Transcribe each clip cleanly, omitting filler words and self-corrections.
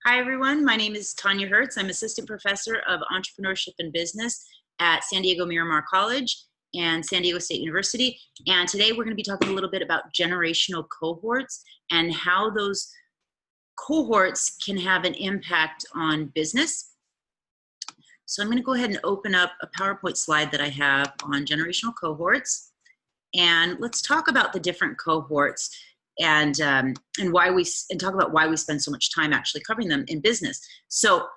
Hi, everyone. My name is Tanya Hertz. I'm Assistant Professor of Entrepreneurship and Business at San Diego Miramar College and San Diego State University. And today we're going to be talking a little bit about generational cohorts and how those cohorts can have an impact on business. So I'm going to go ahead and open up a PowerPoint slide that I have on generational cohorts. And let's talk about the different cohorts and talk about why we spend so much time actually covering them in business. So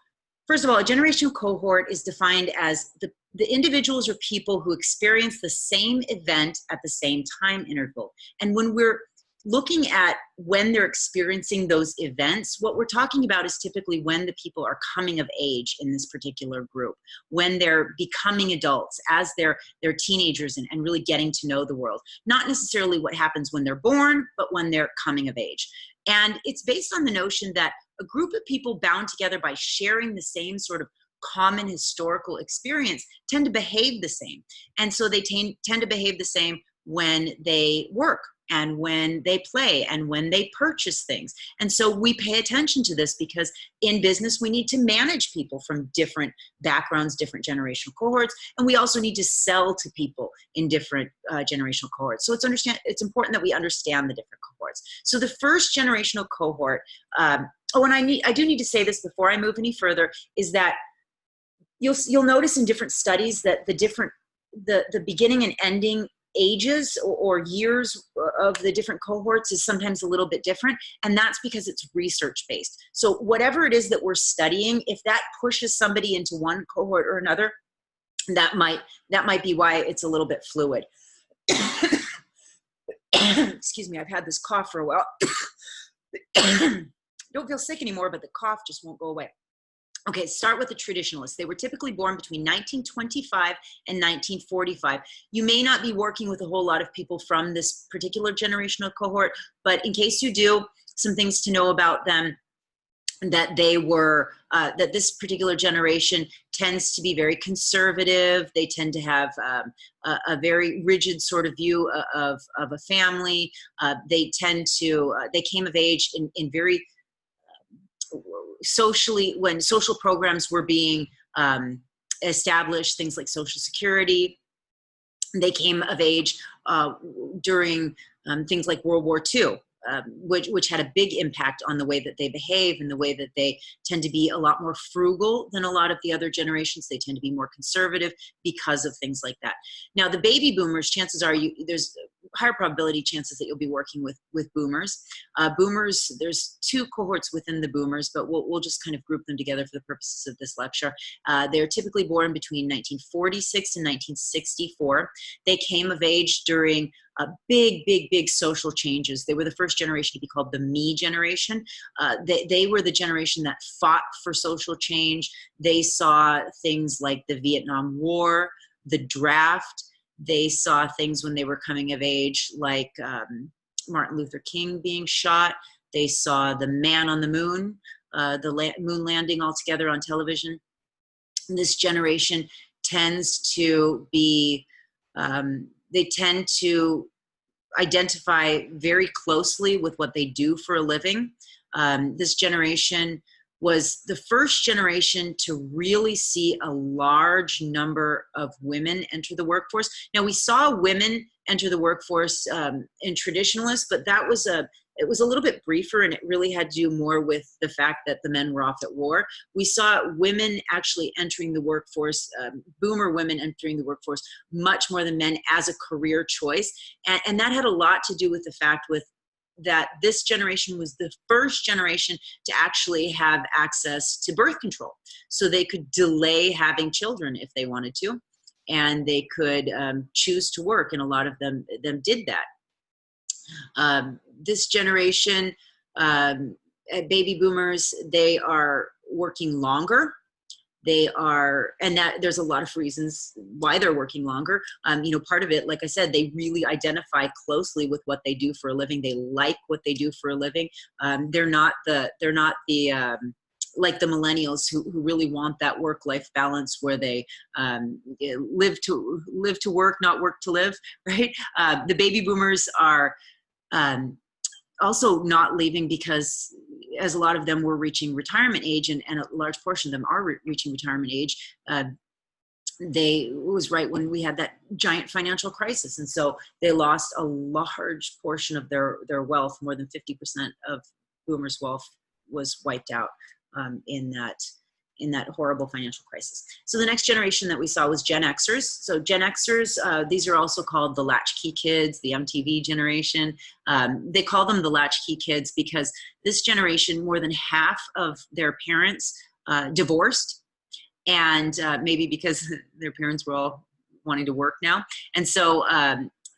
first of all, a generational cohort is defined as the individuals or people who experience the same event at the same time interval. And when we're looking at when they're experiencing those events, what we're talking about is typically when the people are coming of age in this particular group, when they're becoming adults, as they're teenagers and really getting to know the world. Not necessarily what happens when they're born, but when they're coming of age. And it's based on the notion that a group of people bound together by sharing the same sort of common historical experience tend to behave the same. And so they tend to behave the same when they work, and when they play, and when they purchase things. And so we pay attention to this because in business, we need to manage people from different backgrounds, different generational cohorts, and we also need to sell to people in different generational cohorts. So it's important that we understand the different cohorts. So the first generational cohort, and I do need to say this before I move any further, is that you'll notice in different studies that the beginning and ending ages or years of the different cohorts is sometimes a little bit different, and that's because it's research based. So whatever it is that we're studying, if that pushes somebody into one cohort or another, that might be why it's a little bit fluid. Excuse me, I've had this cough for a while. Don't feel sick anymore, but the cough just won't go away. Okay, start with the traditionalists. They were typically born between 1925 and 1945. You may not be working with a whole lot of people from this particular generational cohort, but in case you do, some things to know about them, that that this particular generation tends to be very conservative. They tend to have a very rigid sort of view of a family. They came of age in very socially, when social programs were being established, things like Social Security. They came of age during things like World War II, which had a big impact on the way that they behave and the way that they tend to be a lot more frugal than a lot of the other generations. They tend to be more conservative because of things like that. Now, the baby boomers, chances are there's higher probability chances that you'll be working with boomers. Boomers, there's two cohorts within the boomers, but we'll just kind of group them together for the purposes of this lecture. They're typically born between 1946 and 1964. They came of age during big social changes. They were the first generation to be called the Me generation. They were the generation that fought for social change. They saw things like the Vietnam War, the draft. They saw things when they were coming of age like Martin Luther King being shot. They saw the man on the moon, moon landing altogether on television. This generation tends to be, they tend to identify very closely with what they do for a living. This generation was the first generation to really see a large number of women enter the workforce. Now, we saw women enter the workforce in traditionalists, but it was a little bit briefer, and it really had to do more with the fact that the men were off at war. We saw women actually entering the workforce, boomer women entering the workforce much more than men as a career choice. And that had a lot to do with the fact that this generation was the first generation to actually have access to birth control. So they could delay having children if they wanted to, and they could choose to work, and a lot of them did that. This generation, baby boomers, they are working longer. There's a lot of reasons why they're working longer. Part of it, like I said, they really identify closely with what they do for a living. They like what they do for a living. They're not like the millennials who really want that work-life balance where they live to work, not work to live, right? The baby boomers are also not leaving because, as a lot of them were reaching retirement age, and a large portion of them are reaching retirement age, it was right when we had that giant financial crisis. And so they lost a large portion of their wealth. More than 50% of boomers' wealth was wiped out in that horrible financial crisis. So the next generation that we saw was Gen Xers. So Gen Xers, these are also called the latchkey kids, the MTV generation. They call them the latchkey kids because this generation, more than half of their parents divorced, and maybe because their parents were all wanting to work now. And so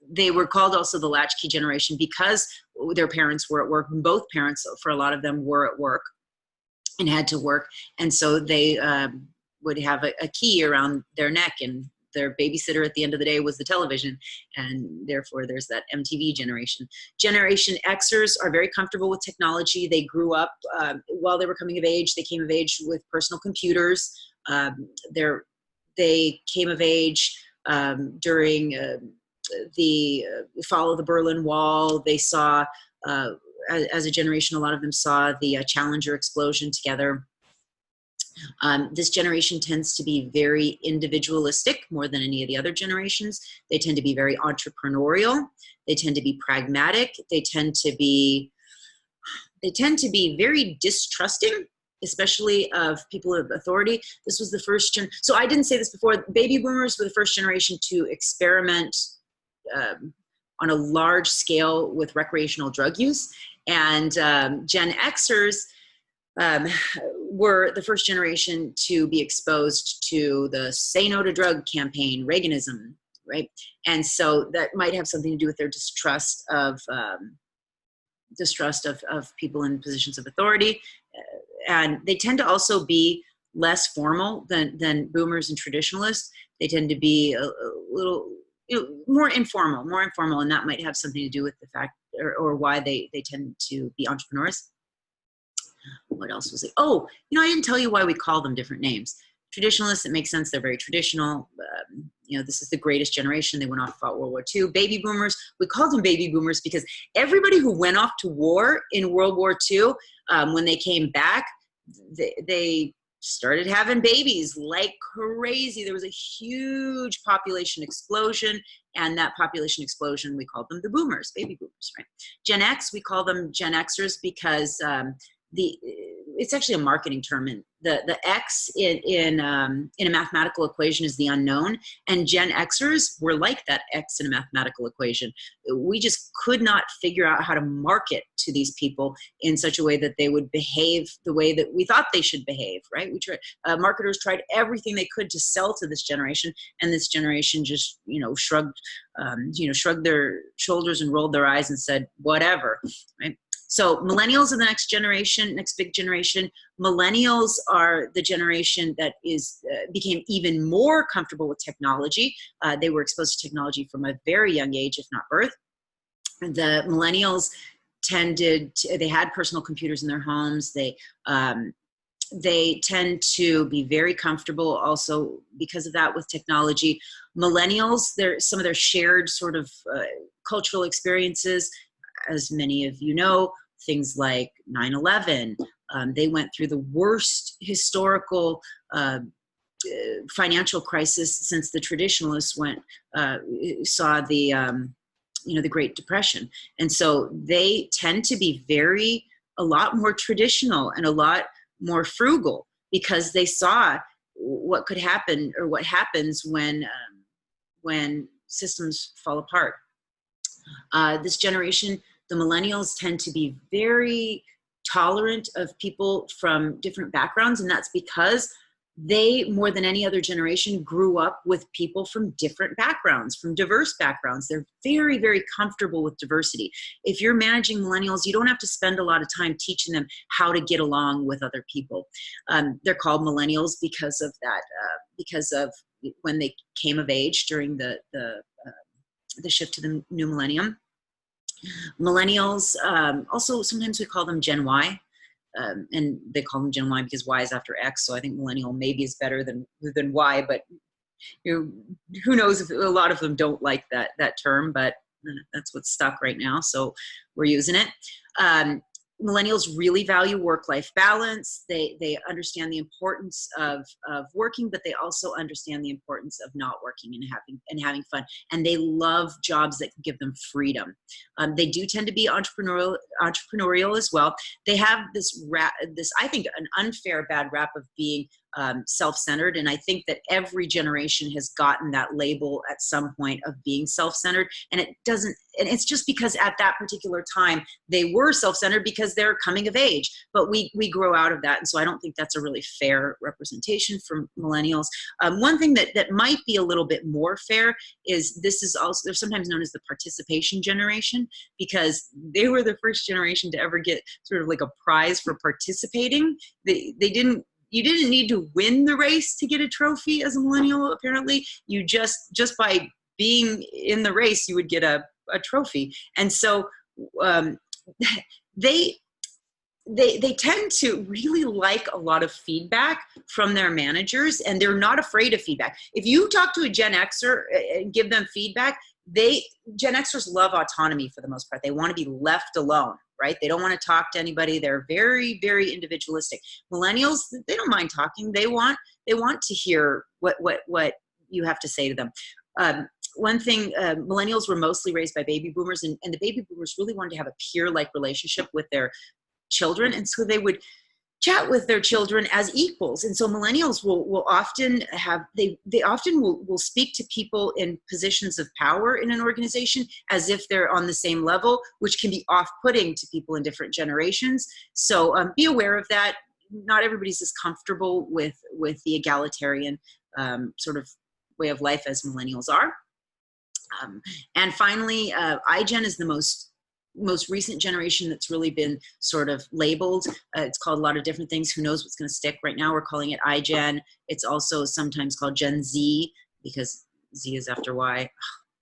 they were called also the latchkey generation because their parents were at work. Both parents, for a lot of them, were at work and had to work. And so they would have a key around their neck, and their babysitter at the end of the day was the television. And therefore there's that MTV generation. Generation Xers are very comfortable with technology. They grew up while they were coming of age. They came of age with personal computers. They came of age during the fall of the Berlin Wall. They saw, as a generation, a lot of them saw the Challenger explosion together. This generation tends to be very individualistic more than any of the other generations. They tend to be very entrepreneurial. They tend to be pragmatic. They tend to be very distrusting, especially of people of authority. This was the first so I didn't say this before, baby boomers were the first generation to experiment on a large scale with recreational drug use. And Gen Xers were the first generation to be exposed to the Say No to Drug campaign, Reaganism, right? And so that might have something to do with their distrust of people in positions of authority. And they tend to also be less formal than boomers and traditionalists. They tend to be a little more informal, and that might have something to do with the fact or why they tend to be entrepreneurs. What else was it? Oh, I didn't tell you why we call them different names. Traditionalists, it makes sense. They're very traditional. This is the greatest generation. They went off, fought World War II. Baby boomers, we called them baby boomers because everybody who went off to war in World War II, when they came back, they started having babies like crazy. There was a huge population explosion, and that population explosion, we called them the boomers, baby boomers, right? Gen X, we call them Gen Xers because it's actually a marketing term, and the X in a mathematical equation is the unknown, and Gen Xers were like that X in a mathematical equation. We just could not figure out how to market to these people in such a way that they would behave the way that we thought they should behave, right? Marketers tried everything they could to sell to this generation, and this generation just shrugged their shoulders and rolled their eyes and said whatever, right? So millennials are the next generation, next big generation. Millennials are the generation that became even more comfortable with technology. They were exposed to technology from a very young age, if not birth. The millennials they had personal computers in their homes. They tend to be very comfortable also because of that with technology. Millennials, some of their shared sort of cultural experiences, as many of you know, things like 9/11. They went through the worst historical financial crisis since the traditionalists saw the Great Depression. And so they tend to be a lot more traditional and a lot more frugal because they saw what could happen or what happens when systems fall apart. This generation, the millennials, tend to be very tolerant of people from different backgrounds, and that's because they, more than any other generation, grew up with people from different backgrounds, from diverse backgrounds. They're very, very comfortable with diversity. If you're managing millennials, you don't have to spend a lot of time teaching them how to get along with other people. They're called millennials because of that, because of when they came of age during the shift to the new millennium. Millennials, also sometimes we call them Gen Y, and they call them Gen Y because Y is after X, so I think millennial maybe is better than Y, but who knows if a lot of them don't like that term, but that's what's stuck right now, so we're using it. Millennials really value work-life balance. They understand the importance of working, but they also understand the importance of not working and having fun. And they love jobs that give them freedom. They do tend to be entrepreneurial as well. They have this I think an unfair bad rap of being self-centered, and I think that every generation has gotten that label at some point of being self-centered, and it's just because at that particular time they were self-centered because they're coming of age, but we grow out of that, and so I don't think that's a really fair representation for millennials. One thing that might be a little bit more fair is this is also, they're sometimes known as the participation generation, because they were the first generation to ever get sort of like a prize for participating. You didn't need to win the race to get a trophy as a millennial, apparently. You just by being in the race, you would get a trophy. And so they tend to really like a lot of feedback from their managers, and they're not afraid of feedback. If you talk to a Gen Xer and give them feedback, Gen Xers love autonomy for the most part. They want to be left alone, right? They don't want to talk to anybody. They're very, very individualistic. Millennials, they don't mind talking. They want to hear what you have to say to them. One thing, millennials were mostly raised by baby boomers, and the baby boomers really wanted to have a peer-like relationship with their children, and so they would chat with their children as equals. And so millennials will often have, they often will speak to people in positions of power in an organization as if they're on the same level, which can be off-putting to people in different generations. So be aware of that. Not everybody's as comfortable with the egalitarian sort of way of life as millennials are. And finally, iGen is the most recent generation that's really been sort of labeled. It's called a lot of different things. Who knows what's going to stick? Right now we're calling it iGen. It's also sometimes called Gen Z, because Z is after Y.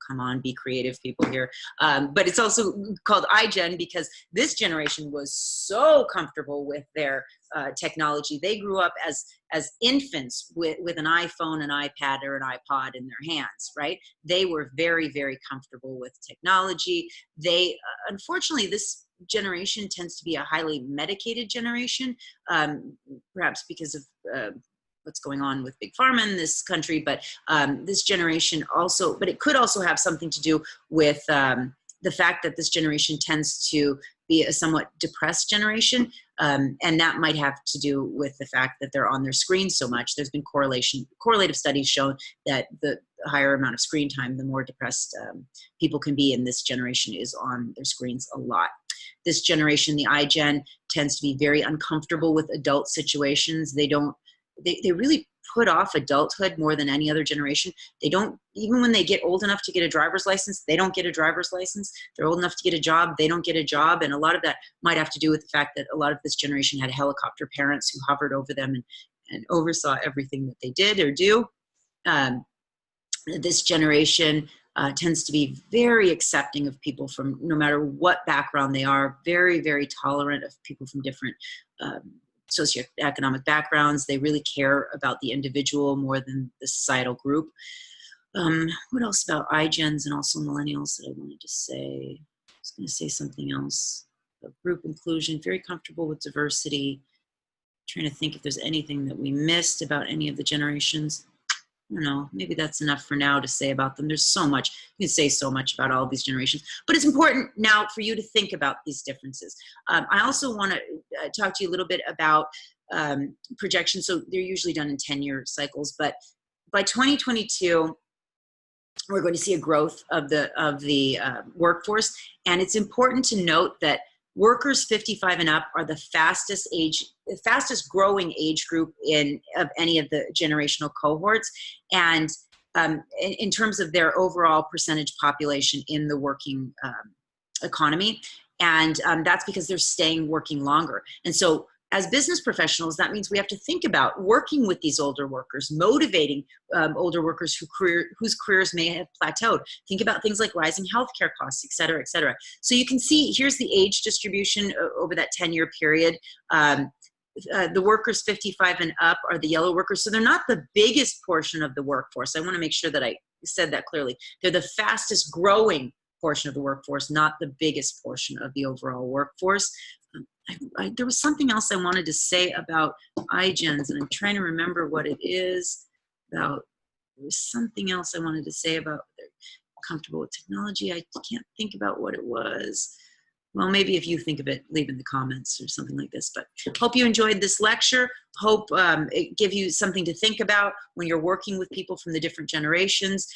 Come on, be creative, people here. But it's also called iGen because this generation was so comfortable with their technology. They grew up as infants with an iPhone, an iPad, or an iPod in their hands, right? They were very, very comfortable with technology. Unfortunately, this generation tends to be a highly medicated generation, perhaps because of what's going on with big pharma in this country, but this generation also, but it could also have something to do with the fact that this generation tends to be a somewhat depressed generation, and that might have to do with the fact that they're on their screens so much. There's been correlative studies shown that the higher amount of screen time, the more depressed people can be, and this generation is on their screens a lot. This generation, the iGen, tends to be very uncomfortable with adult situations. They really put off adulthood more than any other generation. They don't, even when they get old enough to get a driver's license, they don't get a driver's license. They're old enough to get a job, they don't get a job. And a lot of that might have to do with the fact that a lot of this generation had helicopter parents who hovered over them and oversaw everything that they did or do. This generation tends to be very accepting of people from no matter what background they are, very, very tolerant of people from different socioeconomic backgrounds. They really care about the individual more than the societal group. What else about iGens and also millennials that I wanted to say? I was going to say something else. Group inclusion, very comfortable with diversity. Trying to think if there's anything that we missed about any of the generations. I don't know, maybe that's enough for now to say about them. There's so much, you can say so much about all of these generations, but it's important now for you to think about these differences. I also want to talk to you a little bit about projections. So they're usually done in 10-year cycles, but by 2022, we're going to see a growth of the workforce. And it's important to note that workers 55 and up are the fastest growing age group of any of the generational cohorts, and in terms of their overall percentage population in the working economy. And that's because they're staying working longer. And so as business professionals, that means we have to think about working with these older workers, motivating older workers whose careers may have plateaued. Think about things like rising healthcare costs, et cetera, et cetera. So you can see, here's the age distribution over that 10-year period. The workers 55 and up are the yellow workers. So they're not the biggest portion of the workforce. I want to make sure that I said that clearly. They're the fastest growing portion of the workforce, not the biggest portion of the overall workforce. There was something else I wanted to say about iGens, and I'm trying to remember what it is about. There was something else I wanted to say about they're comfortable with technology. I can't think about what it was. Well, maybe if you think of it, leave in the comments or something like this. But hope you enjoyed this lecture. Hope it give you something to think about when you're working with people from the different generations,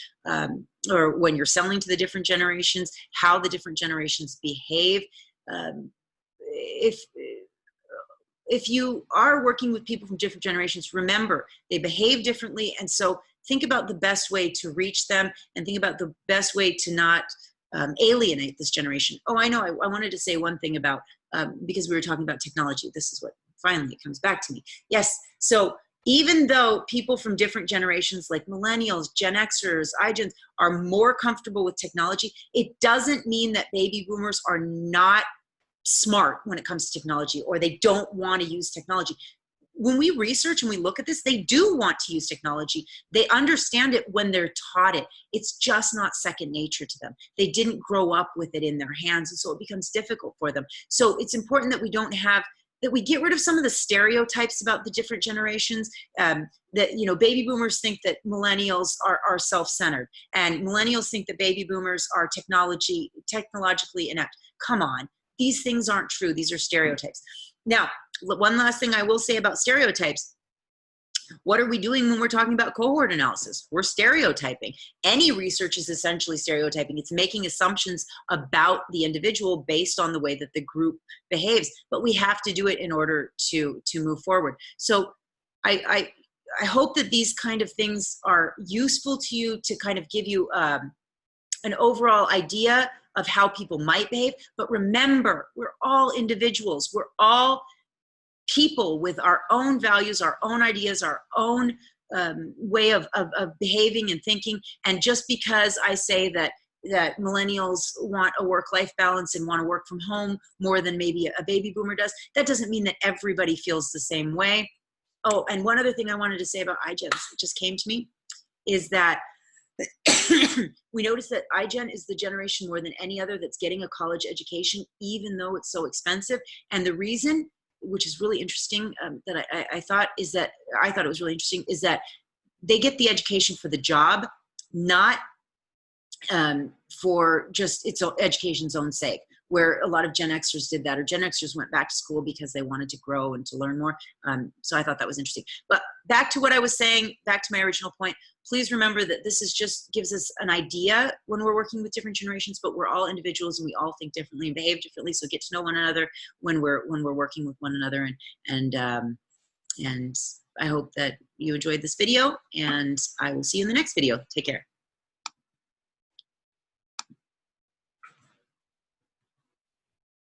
or when you're selling to the different generations, how the different generations behave. If you are working with people from different generations, remember they behave differently, and so think about the best way to reach them, and think about the best way to not alienate this generation. Oh, I know, I wanted to say one thing about, because we were talking about technology, this is what finally comes back to me. Yes, so even though people from different generations like millennials, Gen Xers, iGens are more comfortable with technology, it doesn't mean that baby boomers are not smart when it comes to technology, or they don't want to use technology. When we research and we look at this, they do want to use technology. They understand it when they're taught it. It's just not second nature to them. They didn't grow up with it in their hands, and so it becomes difficult for them. So it's important that we don't have, that we get rid of some of the stereotypes about the different generations. That, you know, baby boomers think that millennials are self-centered, and millennials think that baby boomers are technologically inept. Come on. These things aren't true. These are stereotypes. Now, one last thing I will say about stereotypes. What are we doing when we're talking about cohort analysis? We're stereotyping. Any research is essentially stereotyping. It's making assumptions about the individual based on the way that the group behaves, but we have to do it in order to move forward. So I hope that these kind of things are useful to you, to kind of give you an overall idea of how people might behave. But remember, we're all individuals. We're all people with our own values, our own ideas, our own way of behaving and thinking. And just because I say that millennials want a work-life balance and want to work from home more than maybe a baby boomer does, that doesn't mean that everybody feels the same way. Oh, and one other thing I wanted to say about iGen, it just came to me, is that we notice that iGen is the generation more than any other that's getting a college education, even though it's so expensive. And the reason, which is really interesting, that I thought it was really interesting, is that they get the education for the job, not for just its education's own sake, where a lot of Gen Xers did that, or Gen Xers went back to school because they wanted to grow and to learn more. So I thought that was interesting. But back to what I was saying, back to my original point, please remember that this is just gives us an idea when we're working with different generations, but we're all individuals and we all think differently and behave differently. So get to know one another when we're working with one another. And I hope that you enjoyed this video, and I will see you in the next video. Take care.